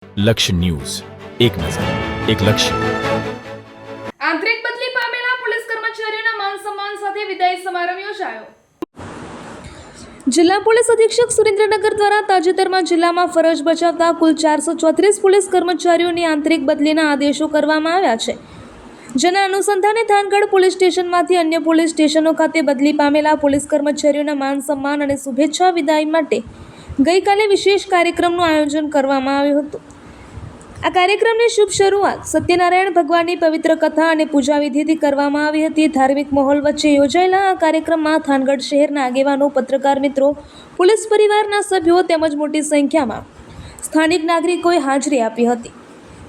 લક્ષ્ય ન્યૂઝ, એક નજર, એક લક્ષ્ય. આંતરિક બદલી પામેલા પોલીસ કર્મચારીઓના માન સન્માન સાથે વિદાય સમારંભ યોજાયો. જિલ્લા પોલીસ અધિક્ષક સુરેન્દ્રનગર દ્વારા તાજેતરમાં જિલ્લામાં ફરજ બજાવતા કુલ 434 પોલીસ કર્મચારીઓની આંતરિક બદલીના આદેશો કરવામાં આવ્યા છે. જેના અનુસંધાને થાનગઢ પોલીસ સ્ટેશનમાંથી અન્ય પોલીસ સ્ટેશનો ખાતે બદલી પામેલા પોલીસ કર્મચારીઓના માન સન્માન અને શુભેચ્છા વિદાય માટે ગઈકાલે વિશેષ કાર્યક્રમનું આયોજન કરવામાં આવ્યું હતું. આ કાર્યક્રમની શુભ શરૂઆત સત્યનારાયણ ભગવાનની પવિત્ર કથા અને પૂજા વિધિથી કરવામાં આવી હતી. ધાર્મિક માહોલ વચ્ચે યોજાયેલા આ કાર્યક્રમમાં થાનગઢ શહેરના આગેવાનો, પત્રકાર મિત્રો, પોલીસ પરિવારના સભ્યો તેમજ મોટી સંખ્યામાં સ્થાનિક નાગરિકોએ હાજરી આપી હતી.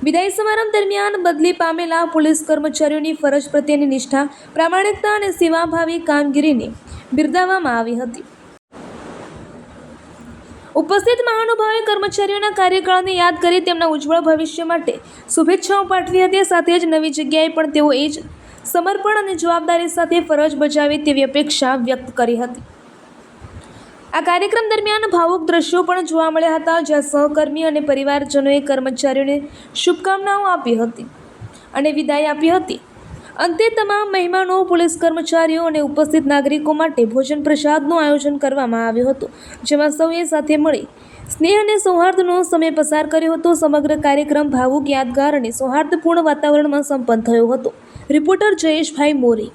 વિદાય સમારંભ દરમિયાન બદલી પામેલા પોલીસ કર્મચારીઓની ફરજ પ્રત્યેની નિષ્ઠા, પ્રામાણિકતા અને સેવાભાવી કામગીરીને બિરદાવવામાં આવી હતી. ઉપસ્થિત મહાનુભાવોએ કર્મચારીઓના કાર્યકાળને યાદ કરી તેમના ઉજ્જવળ ભવિષ્ય માટે શુભેચ્છાઓ પાઠવી હતી. સાથે જ નવી જગ્યાએ પણ તેઓ એ જ સમર્પણ અને જવાબદારી સાથે ફરજ બજાવે તેવી અપેક્ષા વ્યક્ત કરી હતી. આ કાર્યક્રમ દરમિયાન ભાવુક દ્રશ્યો પણ જોવા મળ્યા હતા, જ્યાં સહકર્મી અને પરિવારજનોએ કર્મચારીઓને શુભકામનાઓ આપી હતી અને વિદાય આપી હતી. અંતે તમામ મહેમાનો, પોલીસ કર્મચારીઓ અને ઉપસ્થિત નાગરિકો માટે ભોજન પ્રસાદનું આયોજન કરવામાં આવ્યું હતું, જેમાં સૌએ સાથે મળી સ્નેહ અને સૌહાર્દનો સમય પસાર કર્યો હતો. સમગ્ર કાર્યક્રમ ભાવુક, યાદગાર અને સૌહાર્દપૂર્ણ વાતાવરણમાં સંપન્ન થયો હતો. રિપોર્ટર જયેશભાઈ મોરી.